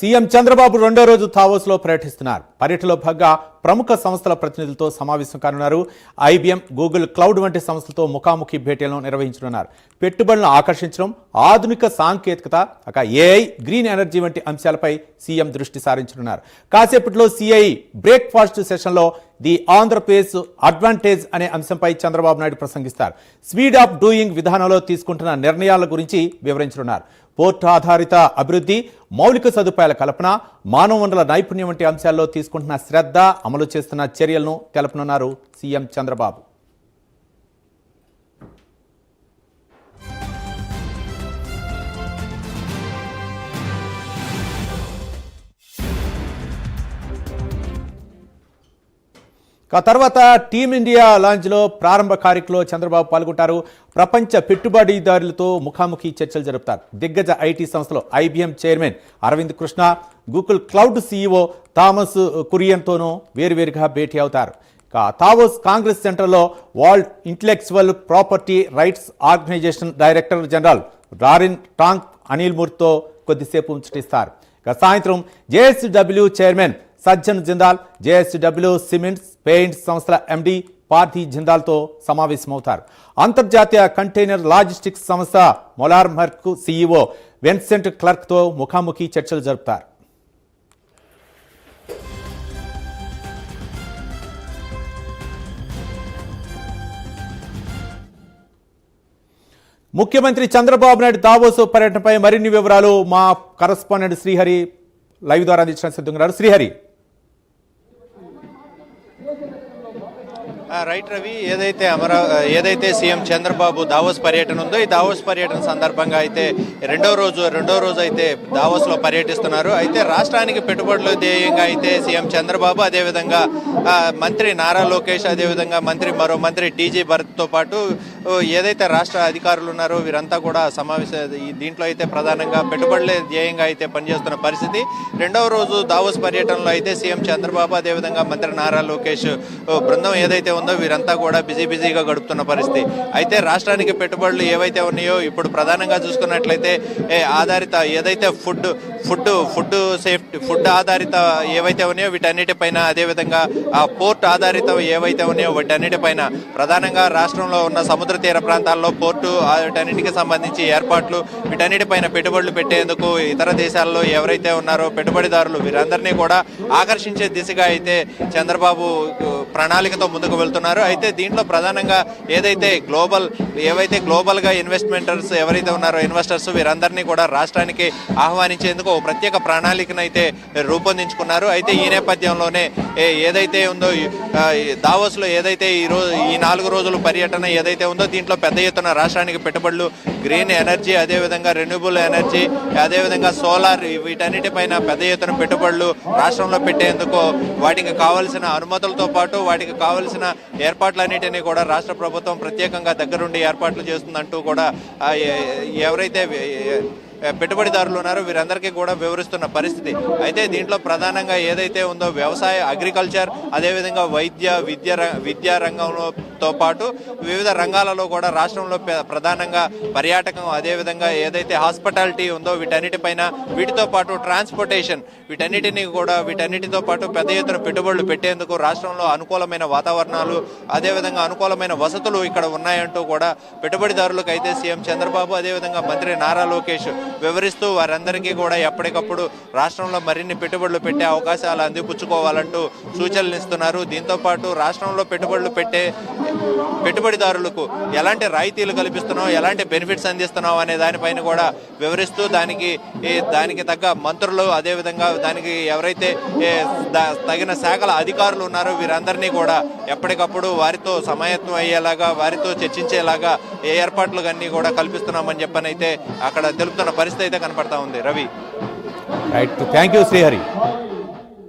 CM Chandrababu రెండో రోజు దావోస్లో పర్యటిస్తున్నారు. పర్యటనలో భాగంగా ప్రముఖ సంస్థల ప్రతినిధులతో సమావేశం కానున్నారు. ఐబీఎం, గూగుల్ క్లౌడ్ వంటి సంస్థలతో ముఖాముఖి భేటీలను నిర్వహించనున్నారు. పెట్టుబడులను ఆకర్షించడం, ఆధునిక సాంకేతికత, ఏఐ, గ్రీన్ ఎనర్జీ వంటి అంశాలపై సీఎం దృష్టి సారించనున్నారు. కాసేపట్లో సిఐ బ్రేక్ఫాస్ట్ సెషన్లో ది ఆంధ్రప్రదేశ్ అడ్వాంటేజ్ అనే అంశంపై చంద్రబాబు నాయుడు ప్రసంగిస్తారు. స్పీడ్ ఆఫ్ డూయింగ్ విధానంలో తీసుకుంటున్న నిర్ణయాల గురించి వివరించనున్నారు. పోర్టు ఆధారిత అభివృద్ధి, మౌలిక సదుపాయాల కల్పన, మానవ వనరుల నైపుణ్యం వంటి అంశాల్లో తీసుకుంటున్న శ్రద్ధ, అమలు చేస్తున్న చర్యలను తెలపనున్నారు సీఎం చంద్రబాబు. తర్వాత టీమిండియా లాంజ్లో ప్రారంభ కార్యక్రమంలో చంద్రబాబు పాల్గొంటారు. ప్రపంచ పెట్టుబడిదారులతో ముఖాముఖి చర్చలు జరుపుతారు. దిగ్గజ ఐటీ సంస్థలో IBM chairman Arvind Krishna, Google Cloud CEO Thomas కురియన్తోనూ వేరువేరుగా భేటీ అవుతారు. దావోస్ కాంగ్రెస్ సెంటర్లో World Intellectual Property Rights Organization Director General Daren Tang Anil మూర్తితో కొద్దిసేపు ముచ్చటిస్తారు. సాయంత్రం JSW chairman Sajjan Jindal, JSW cements, paints సంస్థల ఎండీ పార్థీ జిందాల్తో సమావేశమవుతారు. అంతర్జాతీయ కంటైనర్ లాజిస్టిక్స్ సంస్థ మొలార్మర్క్ సీఈఓ వెన్సెంట్ క్లర్క్తో ముఖాముఖి చర్చలు జరుపుతారు. ముఖ్యమంత్రి చంద్రబాబు నాయుడు దావోస్ పర్యటనపై మరిన్ని వివరాలు మా కరస్పాండెంట్ శ్రీహరి లైవ్ ద్వారా అందించడానికి సిద్ధంగా. శ్రీహరి. రైట్ రవి, ఏదైతే సీఎం చంద్రబాబు దావోస్ పర్యటన ఉందో ఈ దావోస్ పర్యటన సందర్భంగా అయితే రెండో రోజు అయితే దావోస్లో పర్యటిస్తున్నారు. అయితే రాష్ట్రానికి పెట్టుబడులు ధ్యేయంగా అయితే సీఎం చంద్రబాబు, అదేవిధంగా మంత్రి నారా లోకేష్, అదేవిధంగా మరో మంత్రి టీజీ భరత్తో పాటు ఏదైతే రాష్ట్ర అధికారులు ఉన్నారో వీరంతా కూడా దీంట్లో అయితే ప్రధానంగా పెట్టుబడులే ధ్యేయంగా అయితే పనిచేస్తున్న పరిస్థితి. రెండవ రోజు దావోస్ పర్యటనలో అయితే సీఎం చంద్రబాబు, అదేవిధంగా మంత్రి నారా లోకేష్ బృందం ఏదైతే ఉందో వీరంతా కూడా బిజీగా గడుపుతున్న పరిస్థితి. అయితే రాష్ట్రానికి పెట్టుబడులు ఏవైతే ఉన్నాయో ఇప్పుడు ప్రధానంగా చూసుకున్నట్లయితే ఆధారిత ఏదైతే ఫుడ్ సేఫ్టీ, ఫుడ్ ఆధారిత ఏవైతే ఉన్నాయో వీటన్నిటిపైన, అదేవిధంగా పోర్ట్ ఆధారిత ఏవైతే ఉన్నాయో వీటన్నిటిపైన ప్రధానంగా రాష్ట్రంలో ఉన్న సముద్ర తీర ప్రాంతాల్లో పోర్టు వీటన్నిటికి సంబంధించి ఏర్పాట్లు, వీటన్నిటిపైన పెట్టుబడులు పెట్టేందుకు ఇతర దేశాల్లో ఎవరైతే ఉన్నారో పెట్టుబడిదారులు వీరందరినీ కూడా ఆకర్షించే దిశగా అయితే చంద్రబాబు ప్రణాళికతో ముందుకు వెళ్తున్నారు. అయితే దీంట్లో ప్రధానంగా ఏవైతే గ్లోబల్గా ఇన్వెస్ట్మెంటర్స్ ఎవరైతే ఉన్నారో ఇన్వెస్టర్స్ వీరందరినీ కూడా రాష్ట్రానికి ఆహ్వానించేందుకు ఒక ప్రత్యేక ప్రణాళికను అయితే రూపొందించుకున్నారు. అయితే ఈ నేపథ్యంలోనే ఏదైతే ఉందో దావోస్లో ఏదైతే ఈ 4 రోజుల పర్యటన ఏదైతే ఉందో దీంట్లో పెద్ద ఎత్తున రాష్ట్రానికి పెట్టుబడులు, గ్రీన్ ఎనర్జీ, అదేవిధంగా రెన్యూబుల్ ఎనర్జీ, అదేవిధంగా సోలార్, వీటన్నిటిపైన పెద్ద ఎత్తున పెట్టుబడులు రాష్ట్రంలో పెట్టేందుకు వాటికి కావలసిన అనుమతులతో పాటు వాటికి కావలసిన ఏర్పాట్లన్నిటినీ కూడా రాష్ట్ర ప్రభుత్వం ప్రత్యేకంగా దగ్గరుండి ఏర్పాట్లు చేస్తుందంటూ కూడా ఎవరైతే పెట్టుబడిదారులు ఉన్నారో వీరందరికీ కూడా వివరిస్తున్న పరిస్థితి. అయితే దీంట్లో ప్రధానంగా ఏదైతే ఉందో వ్యవసాయ, అగ్రికల్చర్, అదేవిధంగా విద్యా రంగంతో పాటు వివిధ రంగాలలో కూడా రాష్ట్రంలో ప్రధానంగా పర్యాటకం, అదేవిధంగా ఏదైతే హాస్పిటాలిటీ ఉందో వీటన్నిటిపైన, వీటితో పాటు ట్రాన్స్పోర్టేషన్, వీటన్నిటితో పాటు పెద్ద ఎత్తున పెట్టుబడులు పెట్టేందుకు రాష్ట్రంలో అనుకూలమైన వాతావరణాలు, అదేవిధంగా అనుకూలమైన వసతులు ఇక్కడ ఉన్నాయంటూ కూడా పెట్టుబడిదారులకు అయితే సీఎం చంద్రబాబు, అదేవిధంగా మంత్రి నారా లోకేష్ వివరిస్తూ వారందరికీ కూడా ఎప్పటికప్పుడు రాష్ట్రంలో మరిన్ని పెట్టుబడులు పెట్టే అవకాశాలు అందిపుచ్చుకోవాలంటూ సూచనలు ఇస్తున్నారు. దీంతో పాటు రాష్ట్రంలో పెట్టుబడులు పెట్టే పెట్టుబడిదారులకు ఎలాంటి రాయితీలు కల్పిస్తున్నాం, ఎలాంటి బెనిఫిట్స్ అందిస్తున్నాం అనే దానిపైన కూడా వివరిస్తూ దానికి తగ్గ మంత్రులు, అదేవిధంగా దానికి ఎవరైతే తగిన శాఖల అధికారులు ఉన్నారో వీరందరినీ కూడా ఎప్పటికప్పుడు వారితో సమాయత్తం అయ్యేలాగా, వారితో చర్చించేలాగా ఏ ఏర్పాట్లు అన్నీ కూడా కల్పిస్తున్నామని చెప్పనైతే అక్కడ తెలుపుతున్న పరిస్థితి అయితే కనపడతా ఉంది. Ravi. Right, thank you Srihari.